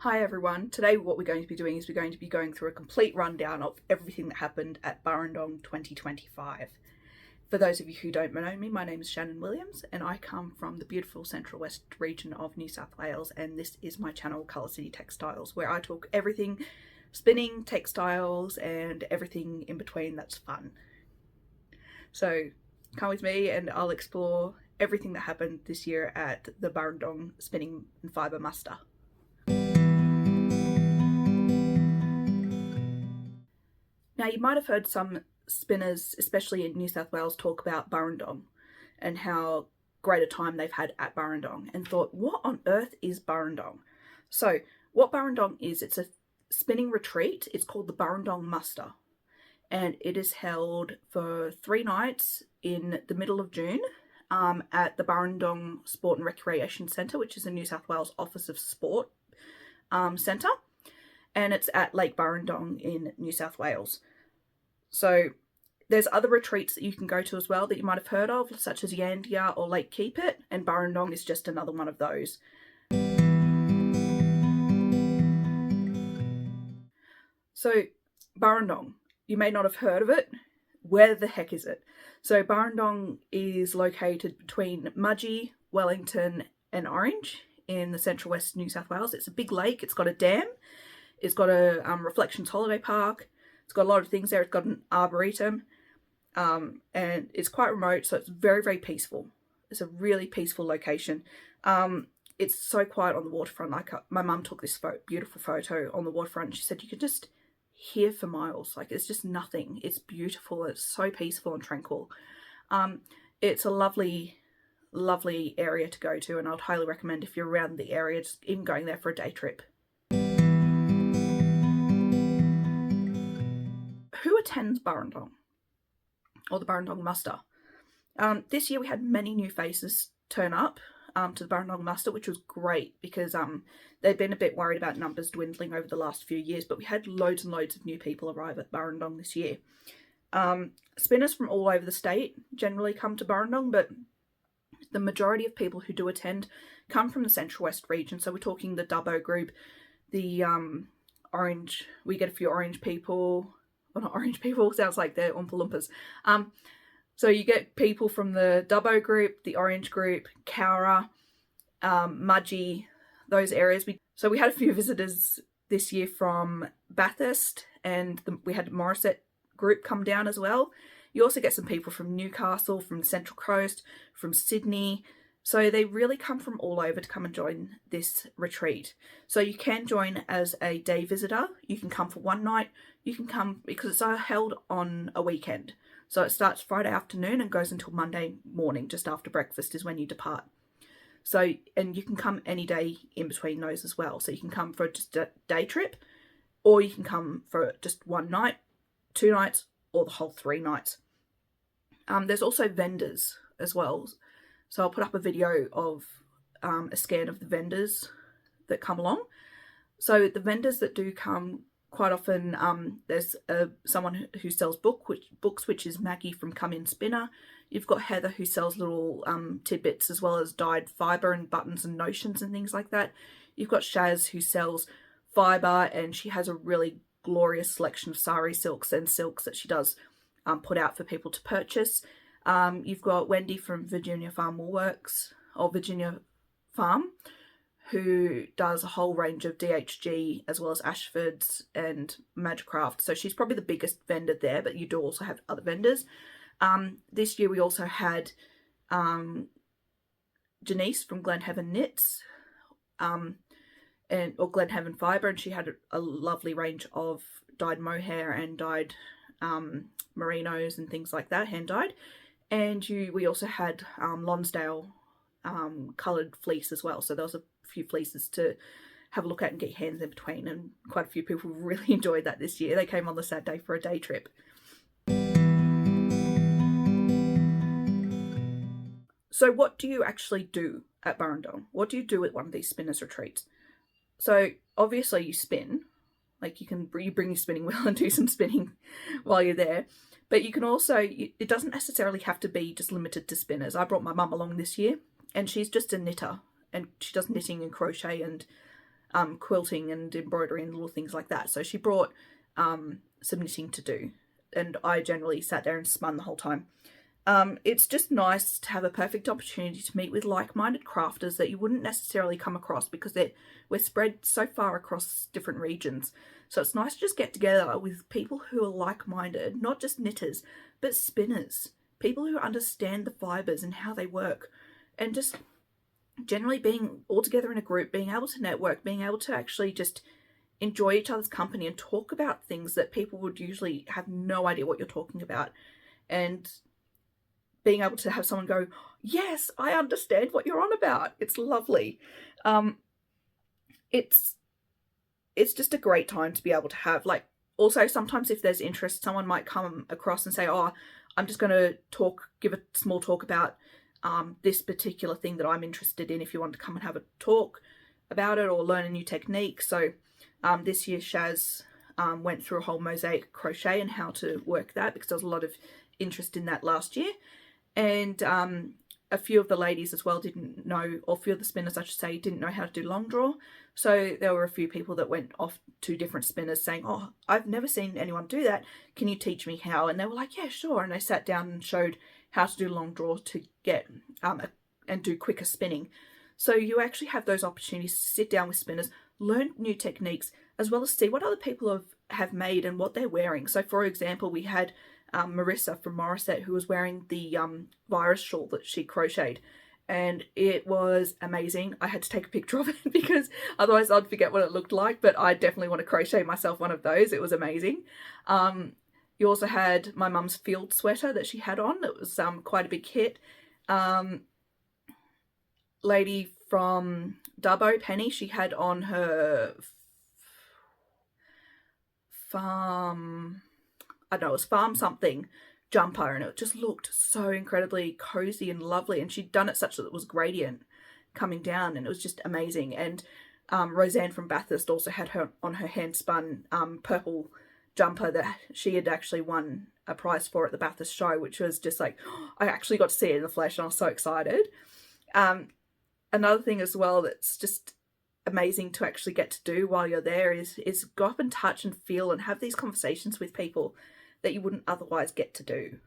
Hi everyone, today what we're going to be doing is we're going to be going through a complete rundown of everything that happened at Burrendong 2025. For those of you who don't know me, my name is Shannon Williams and I come from the beautiful Central West region of New South Wales, and this is my channel Colour City Textiles, where I talk everything spinning, textiles and everything in between that's fun. So come with me and I'll explore everything that happened this year at the Burrendong Spinning and Fibre Muster. Now, you might have heard some spinners, especially in New South Wales, talk about Burrendong and how great a time they've had at Burrendong, and thought, what on earth is Burrendong? So what Burrendong is, it's a spinning retreat. It's called the Burrendong Muster, and it is held for 3 nights in the middle of June at the Burrendong Sport and Recreation Centre, which is the New South Wales Office of Sport Centre, and it's at Lake Burrendong in New South Wales. So there's other retreats that you can go to as well that you might have heard of, such as Yandia or Lake Keepit, and Burrendong is just another one of those. So Burrendong, you may not have heard of it. Where the heck is it? So Burrendong is located between Maggie, Wellington and Orange in the Central West New South Wales. It's a big lake, it's got a dam, it's got a Reflections holiday park, it's got a lot of things there, it's got an arboretum, and it's quite remote, so it's very, very peaceful. It's a really peaceful location. It's so quiet on the waterfront. Like my mum took this beautiful photo on the waterfront, and she said you could just hear for miles. Like, it's just nothing. It's beautiful. It's so peaceful and tranquil. It's a lovely, lovely area to go to, and I'd highly recommend, if you're around the area, just even going there for a day trip. Who attends Burrendong, or the Burrendong Muster? This year we had many new faces turn up to the Burrendong Muster, which was great, because they'd been a bit worried about numbers dwindling over the last few years, but we had loads and loads of new people arrive at Burrendong this year. Spinners from all over the state generally come to Burrendong, but the majority of people who do attend come from the Central West region. So we're talking the Dubbo group, the Orange, we get a few Orange people. Well, not Orange people, sounds like they're Oompa Loompas. So you get people from the Dubbo group, the Orange group, Cowra, Mudgee, those areas. So we had a few visitors this year from Bathurst, and we had Morisset group come down as well. You also get some people from Newcastle, from the Central Coast, from Sydney. So they really come from all over to come and join this retreat. So you can join as a day visitor. You can come for 1 night. You can come because it's held on a weekend. So it starts Friday afternoon and goes until Monday morning, just after breakfast is when you depart. So, and you can come any day in between those as well. So you can come for just a day trip, or you can come for just 1 night, 2 nights, or the whole 3 nights. There's also vendors as well. So I'll put up a video of a scan of the vendors that come along. So the vendors that do come, quite often, there's someone who sells books, which is Maggie from Come In Spinner. You've got Heather, who sells little tidbits as well as dyed fibre and buttons and notions and things like that. You've got Shaz, who sells fibre, and she has a really glorious selection of sari silks and silks that she does put out for people to purchase. You've got Wendy from Virginia Farm Woolworks, or Virginia Farm, who does a whole range of DHG as well as Ashford's and Magicraft. So she's probably the biggest vendor there, but you do also have other vendors. This year we also had Janice from Glenhaven Knits, or Glenhaven Fibre, and she had a lovely range of dyed mohair and dyed merinos and things like that, hand dyed. And we also had Lonsdale coloured fleece as well. So there was a few fleeces to have a look at and get your hands in between, and quite a few people really enjoyed that this year. They came on the Saturday for a day trip. So what do you actually do at Burrendong? What do you do at one of these spinners retreats? So obviously you spin, like you bring your spinning wheel and do some spinning while you're there. But you can also, it doesn't necessarily have to be just limited to spinners. I brought my mum along this year, and she's just a knitter, and she does knitting and crochet and quilting and embroidery and little things like that. So she brought some knitting to do, and I generally sat there and spun the whole time. It's just nice to have a perfect opportunity to meet with like-minded crafters that you wouldn't necessarily come across, because we're spread so far across different regions. So it's nice to just get together with people who are like-minded, not just knitters, but spinners, people who understand the fibres and how they work, and just generally being all together in a group, being able to network, being able to actually just enjoy each other's company and talk about things that people would usually have no idea what you're talking about. And being able to have someone go, yes, I understand what you're on about. It's lovely. It's just a great time to be able to have. Like, also sometimes if there's interest, someone might come across and say, oh, I'm just going to give a small talk about this particular thing that I'm interested in, if you want to come and have a talk about it or learn a new technique. So this year Shaz went through a whole mosaic crochet and how to work that, because there was a lot of interest in that last year. And a few of the ladies as well didn't know, or a few of the spinners I should say, didn't know how to do long draw. So there were a few people that went off to different spinners saying, oh, I've never seen anyone do that, can you teach me how? And they were like, yeah, sure. And they sat down and showed how to do long draw to get and do quicker spinning. So you actually have those opportunities to sit down with spinners, learn new techniques, as well as see what other people have made and what they're wearing. So for example, we had Marissa from Morissette, who was wearing the virus shawl that she crocheted, and it was amazing. I had to take a picture of it because otherwise I'd forget what it looked like, but I definitely want to crochet myself one of those. It was amazing. You also had my mum's field sweater that she had on. It was quite a big hit. Lady from Dubbo, Penny, she had on her farm, I don't know, it was farm something jumper, and it just looked so incredibly cozy and lovely, and she'd done it such that it was gradient coming down, and it was just amazing. And Roseanne from Bathurst also had her on her hand spun purple jumper that she had actually won a prize for at the Bathurst show, which was just like, I actually got to see it in the flesh and I was so excited. Another thing as well that's just amazing to actually get to do while you're there is go up and touch and feel and have these conversations with people that you wouldn't otherwise get to do.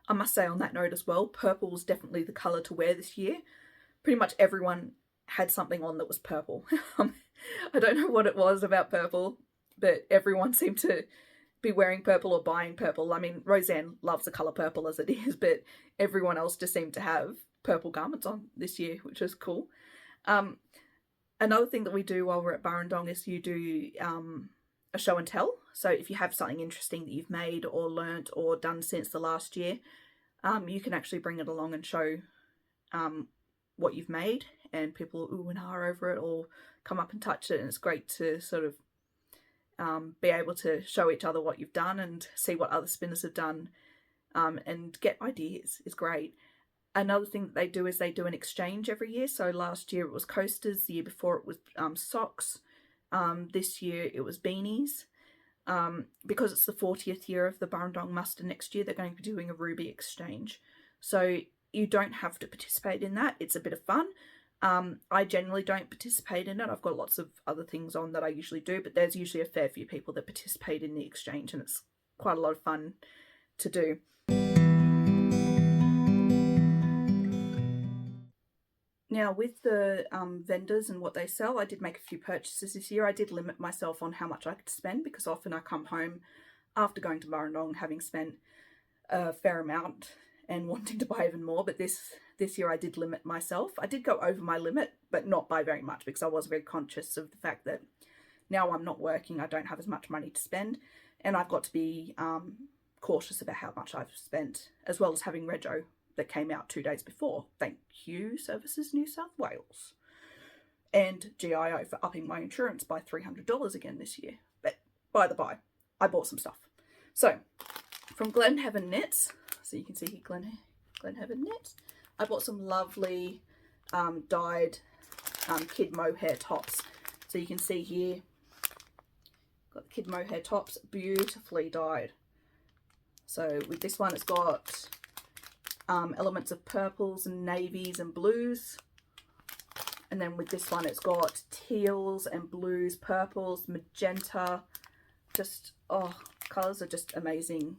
I must say on that note as well, purple was definitely the colour to wear this year. Pretty much everyone had something on that was purple. I don't know what it was about purple, but everyone seemed to be wearing purple or buying purple. I mean, Roseanne loves the colour purple as it is, but everyone else just seemed to have purple garments on this year, which is cool. Another thing that we do while we're at Burrendong is you do a show and tell. So if you have something interesting that you've made or learnt or done since the last year, you can actually bring it along and show what you've made, and people will ooh and ah over it or come up and touch it, and it's great to sort of be able to show each other what you've done and see what other spinners have done, and get ideas. Is great. Another thing that they do is they do an exchange every year. So last year it was coasters, the year before it was socks, this year it was beanies. Because it's the 40th year of the Burrendong Muster next year, they're going to be doing a ruby exchange. So you don't have to participate in that. It's a bit of fun. I generally don't participate in it. I've got lots of other things on that I usually do, but there's usually a fair few people that participate in the exchange, and it's quite a lot of fun to do. Now, with the vendors and what they sell, I did make a few purchases this year. I did limit myself on how much I could spend, because often I come home after going to Burrendong having spent a fair amount and wanting to buy even more. But this year I did limit myself. I did go over my limit, but not by very much, because I was very conscious of the fact that now I'm not working, I don't have as much money to spend, and I've got to be cautious about how much I've spent, as well as having Rego that came out 2 days before. Thank you, Services New South Wales. And GIO for upping my insurance by $300 again this year. But by the by, I bought some stuff. So, from Glenheaven Knits, so you can see here Glenheaven Knits, I bought some lovely dyed kid mohair tops. So you can see here, got the kid mohair tops, beautifully dyed. So with this one, it's got elements of purples and navies and blues, And then with this one, it's got teals and blues, purples, magenta. Just, oh, colours are just amazing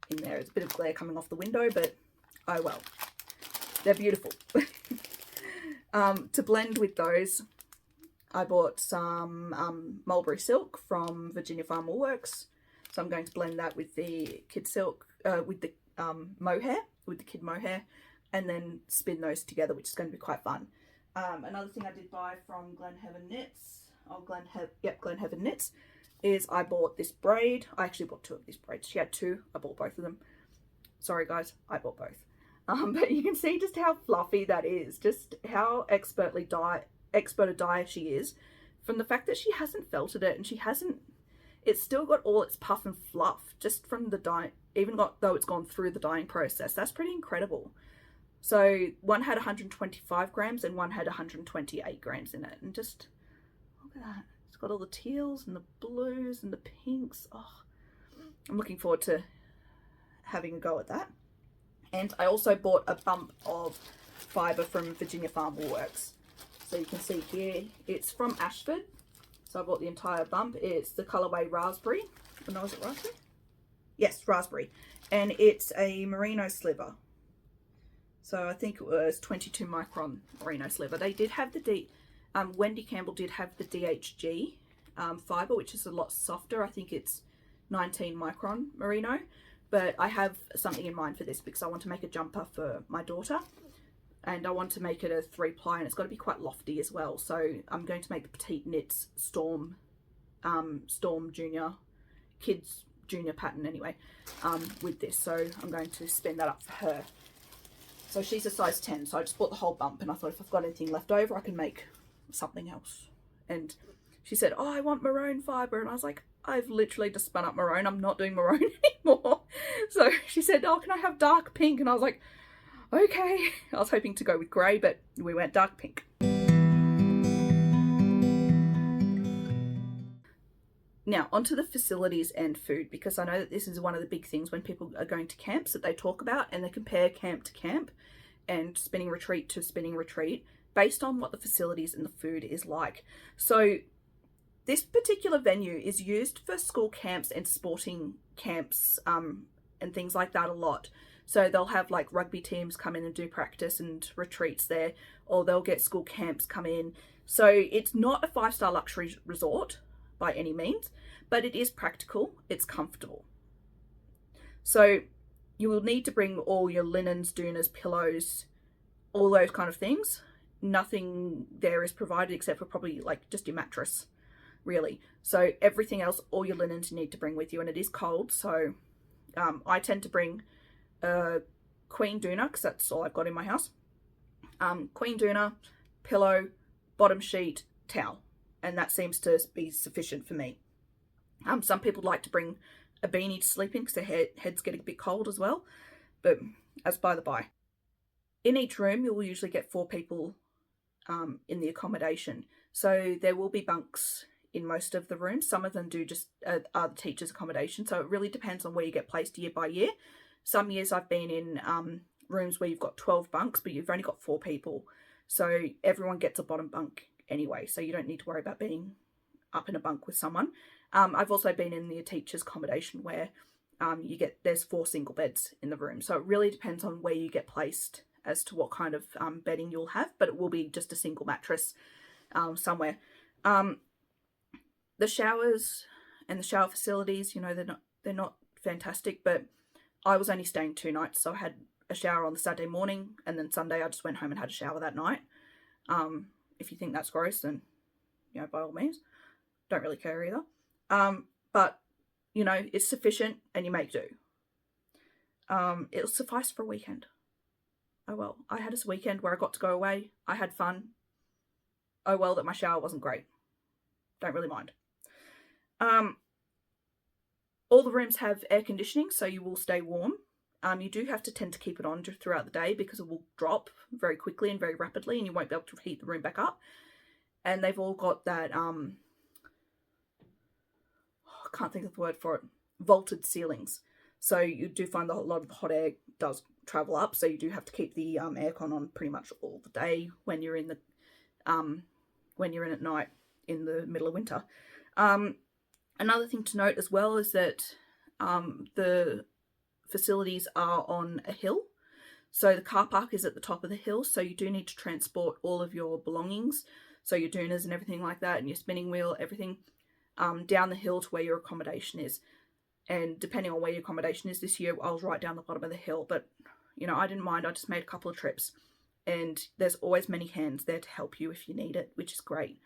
in there. It's a bit of glare coming off the window, but oh well. They're beautiful. To blend with those, I bought some mulberry silk from Virginia Farm Woolworks. So I'm going to blend that with the kid silk, with the mohair, with the kid mohair, and then spin those together, which is going to be quite fun. Another thing I did buy from Glenheaven Knits, Glenheaven Knits, is I bought this braid. I actually bought 2 of these braids. She had 2. I bought both of them. Sorry guys, I bought both. But you can see just how fluffy that is, just how expert a dyer she is, from the fact that she hasn't felted it, and she hasn't, it's still got all its puff and fluff just from the dye, though it's gone through the dyeing process. That's pretty incredible. So one had 125 grams and one had 128 grams in it, and just look at that. It's got all the teals and the blues and the pinks. Oh, I'm looking forward to having a go at that. And I also bought a bump of fibre from Virginia Farm Woolworks. So you can see here, it's from Ashford. So I bought the entire bump. It's the colourway raspberry. Oh, no, is it raspberry? Yes, raspberry. And it's a merino sliver. So I think it was 22 micron merino sliver. They did have the Wendy Campbell did have the DHG fibre, which is a lot softer. I think it's 19 micron merino. But I have something in mind for this because I want to make a jumper for my daughter, and I want to make it a 3-ply, and it's got to be quite lofty as well. So I'm going to make the Petite Knits Storm Junior, Kids Junior pattern anyway, with this. So I'm going to spin that up for her. So she's a size 10, so I just bought the whole bump, and I thought if I've got anything left over, I can make something else. And she said, oh, I want maroon fibre, and I was like, I've literally just spun up maroon. I'm not doing maroon anymore. So she said, oh, can I have dark pink? And I was like, okay. I was hoping to go with grey, but we went dark pink. Now, onto the facilities and food, because I know that this is one of the big things when people are going to camps that they talk about, and they compare camp to camp and spinning retreat to spinning retreat based on what the facilities and the food is like. So this particular venue is used for school camps and sporting camps and things like that a lot. So they'll have like rugby teams come in and do practice and retreats there, or they'll get school camps come in. So it's not a 5-star luxury resort by any means, but it is practical, it's comfortable. So you will need to bring all your linens, doonas, pillows, all those kind of things. Nothing there is provided except for probably like just your mattress, really. So everything else, all your linens you need to bring with you, and it is cold. So I tend to bring a queen doona because that's all I've got in my house. Queen doona, pillow, bottom sheet, towel, and that seems to be sufficient for me. Some people like to bring a beanie to sleep in because their heads get a bit cold as well, but as by the by. In each room, you'll usually get 4 people in the accommodation. So there will be bunks in most of the rooms. Some of them do just are the teachers' accommodation. So it really depends on where you get placed year by year. Some years I've been in rooms where you've got 12 bunks, but you've only got 4 people. So everyone gets a bottom bunk anyway. So you don't need to worry about being up in a bunk with someone. I've also been in the teachers' accommodation where there's 4 single beds in the room. So it really depends on where you get placed as to what kind of bedding you'll have, but it will be just a single mattress somewhere. The showers and the shower facilities, you know, they're not fantastic, but I was only staying 2 nights, so I had a shower on the Saturday morning, and then Sunday I just went home and had a shower that night. If you think that's gross, then, you know, by all means, don't really care either. But, you know, it's sufficient and you make do. It'll suffice for a weekend. Oh well, I had this weekend where I got to go away. I had fun. Oh well that my shower wasn't great. Don't really mind. All the rooms have air conditioning, so you will stay warm. You do have to tend to keep it on throughout the day because it will drop very quickly and very rapidly, and you won't be able to heat the room back up. And they've all got that, I can't think of the word for it, vaulted ceilings. So you do find that a lot of the hot air does travel up, so you do have to keep the aircon on pretty much all the day when you're in at night in the middle of winter. Another thing to note as well is that the facilities are on a hill. So the car park is at the top of the hill, so you do need to transport all of your belongings, so your doonas and everything like that, and your spinning wheel, everything, down the hill to where your accommodation is. And depending on where your accommodation is this year, I was right down the bottom of the hill, but you know, I didn't mind. I just made a couple of trips, and there's always many hands there to help you if you need it, which is great.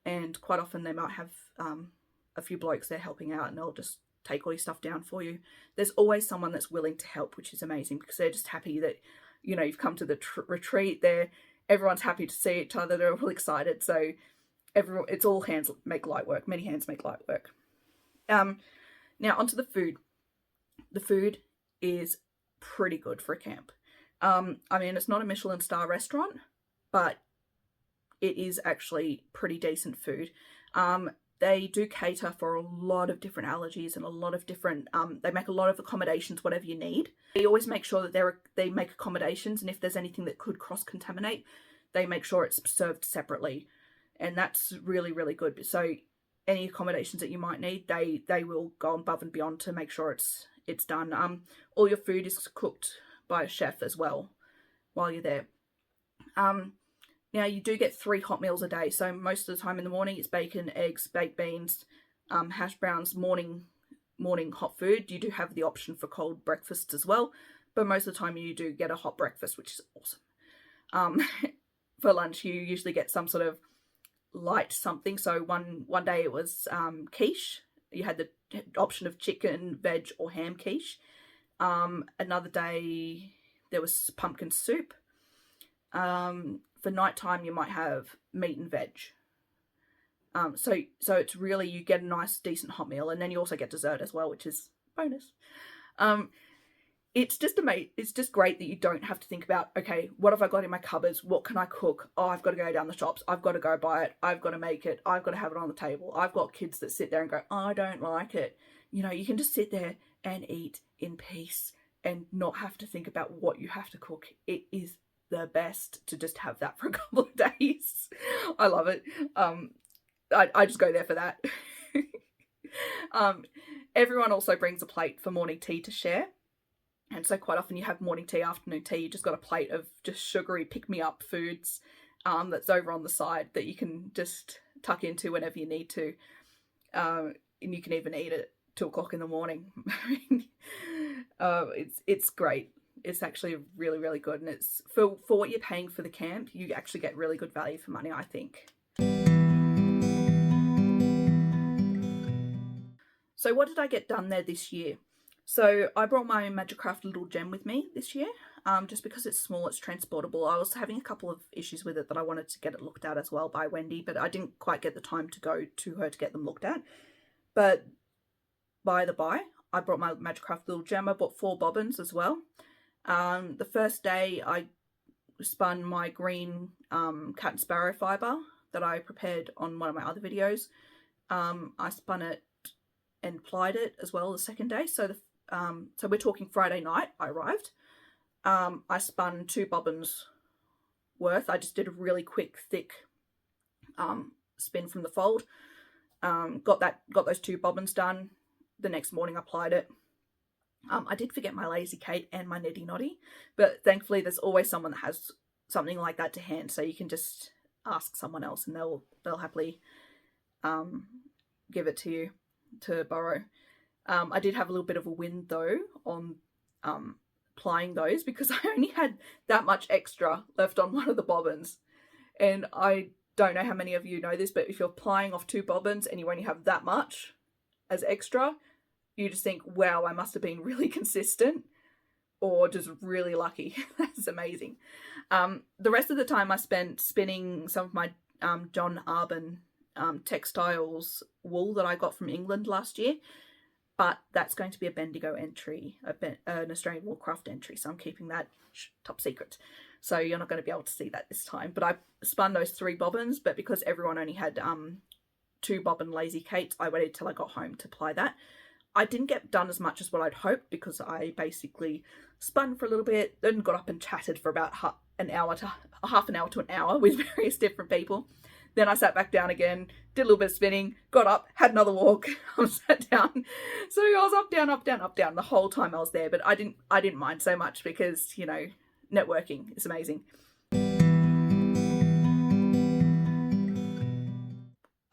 And quite often they might have a few blokes there helping out, and they'll just take all your stuff down for you. There's always someone that's willing to help, which is amazing, because they're just happy that, you know, you've come to the retreat. Everyone's happy to see each other. They're all excited. So it's all hands make light work. Many hands make light work. Now onto the food. The food is pretty good for a camp. I mean, it's not a Michelin star restaurant, but it is actually pretty decent food. They do cater for a lot of different allergies and a lot of different, they make a lot of accommodations, whatever you need. They always make sure that they make accommodations, and if there's anything that could cross-contaminate, they make sure it's served separately. And that's really, really good. So any accommodations that you might need, they will go above and beyond to make sure it's done. All your food is cooked by a chef as well while you're there. Now, you do get 3 hot meals a day. So most of the time in the morning, it's bacon, eggs, baked beans, hash browns, morning hot food. You do have the option for cold breakfasts as well, but most of the time you do get a hot breakfast, which is awesome. For lunch, you usually get some sort of light something. So one day it was quiche. You had the option of chicken, veg, or ham quiche. Another day there was pumpkin soup. For nighttime, you might have meat and veg. So it's really, you get a nice, decent hot meal, and then you also get dessert as well, which is bonus. It's just great that you don't have to think about, okay, what have I got in my cupboards? What can I cook? Oh, I've got to go down the shops. I've got to go buy it. I've got to make it. I've got to have it on the table. I've got kids that sit there and go, I don't like it. You know, you can just sit there and eat in peace and not have to think about what you have to cook. It is the best to just have that for a couple of days. I love it. I just go there for that. Everyone also brings a plate for morning tea to share. And so quite often you have morning tea, afternoon tea, you just got a plate of just sugary pick-me-up foods that's over on the side that you can just tuck into whenever you need to. And you can even eat it 2 o'clock in the morning. It's great. It's actually really, really good. And it's for what you're paying for the camp, you actually get really good value for money, I think. So what did I get done there this year? So I brought my Magicraft little gem with me this year, just because it's small, it's transportable. I was having a couple of issues with it that I wanted to get it looked at as well by Wendy, but I didn't quite get the time to go to her to get them looked at. But by the by, I brought my Magicraft little gem. I bought 4 bobbins as well. The first day I spun my green cat and sparrow fibre that I prepared on one of my other videos. I spun it and plied it as well the second day. So we're talking Friday night I arrived. I spun 2 bobbins worth. I just did a really quick, thick spin from the fold. Got those 2 bobbins done. The next morning I plied it. I did forget my Lazy Kate and my Niddy Noddy, but thankfully there's always someone that has something like that to hand, so you can just ask someone else and they'll happily give it to you to borrow. I did have a little bit of a win though on plying those, because I only had that much extra left on one of the bobbins, and I don't know how many of you know this, but if you're plying off 2 bobbins and you only have that much as extra, you just think, wow, I must have been really consistent or just really lucky. That's amazing. The rest of the time I spent spinning some of my John Arbon textiles wool that I got from England last year, but that's going to be a Bendigo entry, an Australian Woolcraft entry, so I'm keeping that top secret. So you're not going to be able to see that this time. But I spun those 3 bobbins, but because everyone only had 2 bobbin Lazy Kates, I waited till I got home to ply that. I didn't get done as much as what I'd hoped, because I basically spun for a little bit, then got up and chatted for about half an hour to an hour with various different people. Then I sat back down again, did a little bit of spinning, got up, had another walk, sat down. So I was up, down, up, down, up, down the whole time I was there. But I didn't mind so much, because, you know, networking is amazing.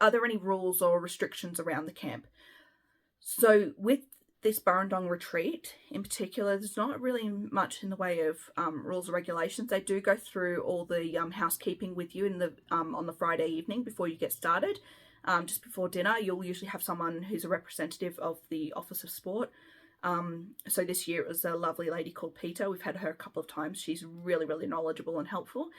Are there any rules or restrictions around the camp? So with this Burrendong retreat in particular, there's not really much in the way of rules or regulations. They do go through all the housekeeping with you in the on the Friday evening before you get started. Just before dinner, you'll usually have someone who's a representative of the Office of Sport. So this year it was a lovely lady called Peter. We've had her a couple of times. She's really, really knowledgeable and helpful.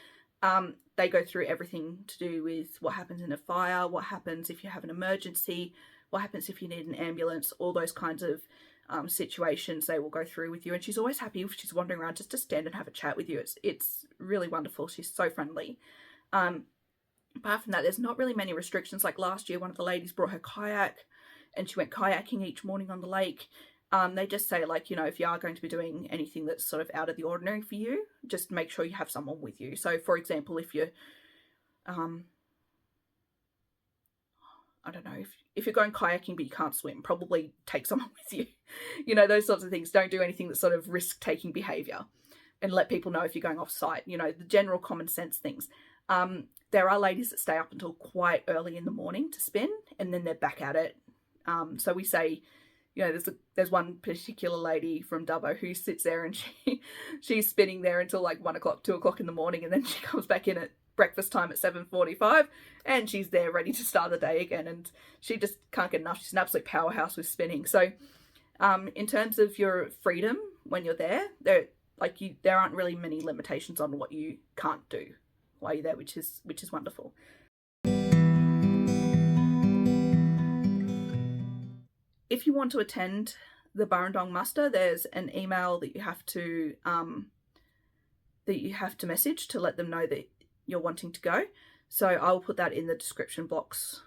They go through everything to do with what happens in a fire, what happens if you have an emergency, what happens if you need an ambulance, all those kinds of situations they will go through with you. And she's always happy if she's wandering around just to stand and have a chat with you. It's really wonderful. She's so friendly. Apart from that, there's not really many restrictions. Like last year, one of the ladies brought her kayak and she went kayaking each morning on the lake. They just say, like, you know, if you are going to be doing anything that's sort of out of the ordinary for you, just make sure you have someone with you. So, for example, if you're, I don't know, if you're going kayaking but you can't swim, probably take someone with you. You know, those sorts of things. Don't do anything that's sort of risk-taking behaviour, and let people know if you're going off-site. You know, the general common sense things. There are ladies that stay up until quite early in the morning to spin, and then they're back at it. So we say, you know, there's one particular lady from Dubbo who sits there and she's spinning there until like 1 o'clock, 2 o'clock in the morning, and then she comes back in at breakfast time at 7:45, and she's there ready to start the day again, and she just can't get enough. She's an absolute powerhouse with spinning. So in terms of your freedom when you're there, there aren't really many limitations on what you can't do while you're there, which is wonderful. If you want to attend the Burrendong Muster, there's an email that you have to message to let them know that you're wanting to go. So I'll put that in the description box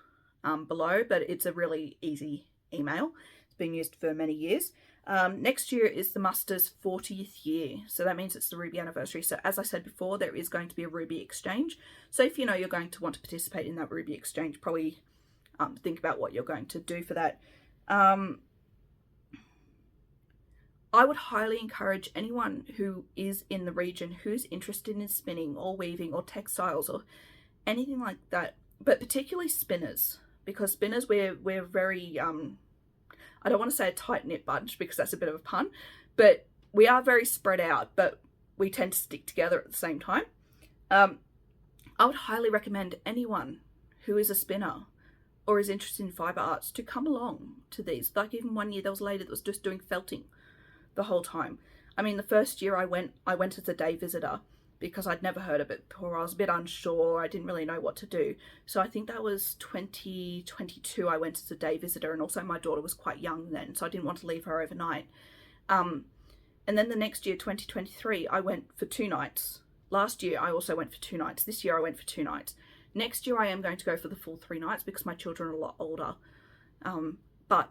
below, but it's a really easy email. It's been used for many years. Next year is the Muster's 40th year, so that means it's the Ruby anniversary. So as I said before, there is going to be a Ruby exchange. So if you know you're going to want to participate in that Ruby exchange, probably think about what you're going to do for that. I would highly encourage anyone who is in the region who's interested in spinning or weaving or textiles or anything like that, but particularly spinners, because spinners, we're very, I don't want to say a tight-knit bunch because that's a bit of a pun, but we are very spread out, but we tend to stick together at the same time. I would highly recommend anyone who is a spinner or is interested in fibre arts to come along to these. Like even one year there was a lady that was just doing felting the whole time. I mean, the first year I went as a day visitor because I'd never heard of it before. I was a bit unsure. I didn't really know what to do. So I think that was 2022 I went as a day visitor, and also my daughter was quite young then, so I didn't want to leave her overnight. And then the next year, 2023, I went for 2 nights. Last year I also went for 2 nights. This year I went for 2 nights. Next year I am going to go for the full 3 nights because my children are a lot older. But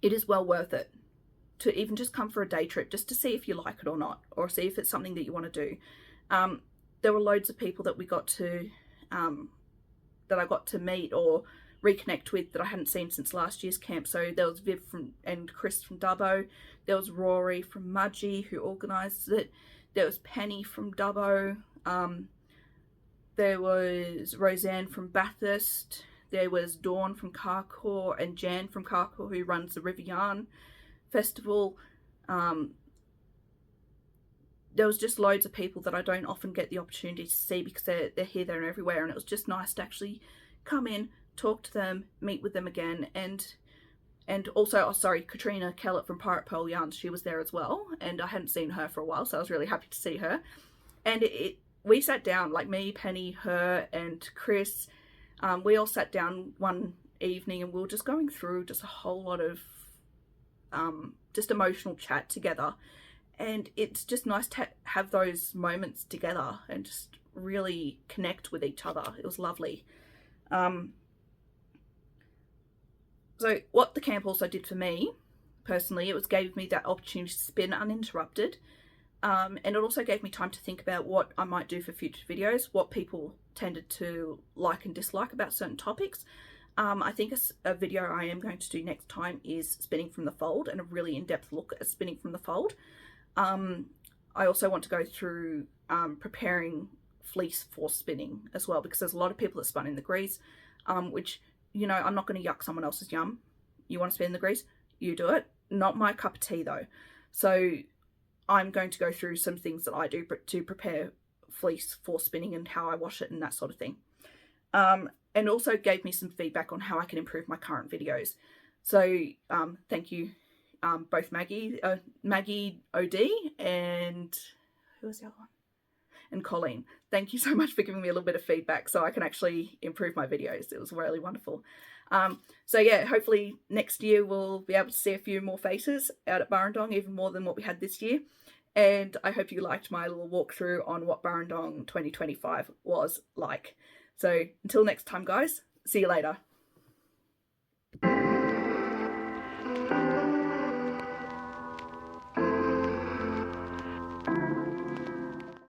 it is well worth it to even just come for a day trip, just to see if you like it or not, or see if it's something that you want to do. There were loads of people that we got to, that I got to meet or reconnect with that I hadn't seen since last year's camp. So there was Viv and Chris from Dubbo. There was Rory from Maggie who organised it. There was Penny from Dubbo. There was Roseanne from Bathurst. There was Dawn from Carcoar and Jan from Carcoar who runs the River Yarn Festival. There was just loads of people that I don't often get the opportunity to see because they're here, there and everywhere, and it was just nice to actually come in, talk to them, meet with them again. And also, Katrina Kellett from Pirate Pearl Yarns, she was there as well, and I hadn't seen her for a while, so I was really happy to see her. And we sat down, like me, Penny, her and Chris, we all sat down one evening and we were just going through just a whole lot of just emotional chat together, and it's just nice to have those moments together and just really connect with each other. It was lovely. So what the camp also did for me, personally, it gave me that opportunity to spin uninterrupted. And it also gave me time to think about what I might do for future videos, what people tended to like and dislike about certain topics. I think a video I am going to do next time is spinning from the fold, and a really in-depth look at spinning from the fold. I also want to go through preparing fleece for spinning as well, because there's a lot of people that spun in the grease, which, you know, I'm not going to yuck someone else's yum. You want to spin in the grease? You do it. Not my cup of tea though. So I'm going to go through some things that I do to prepare fleece for spinning and how I wash it and that sort of thing. And also gave me some feedback on how I can improve my current videos. So thank you, both Maggie OD, and who was the other one? And Colleen. Thank you so much for giving me a little bit of feedback so I can actually improve my videos. It was really wonderful. So yeah, hopefully next year we'll be able to see a few more faces out at Burrendong, even more than what we had this year. And I hope you liked my little walkthrough on what Burrendong 2025 was like. So until next time, guys, see you later.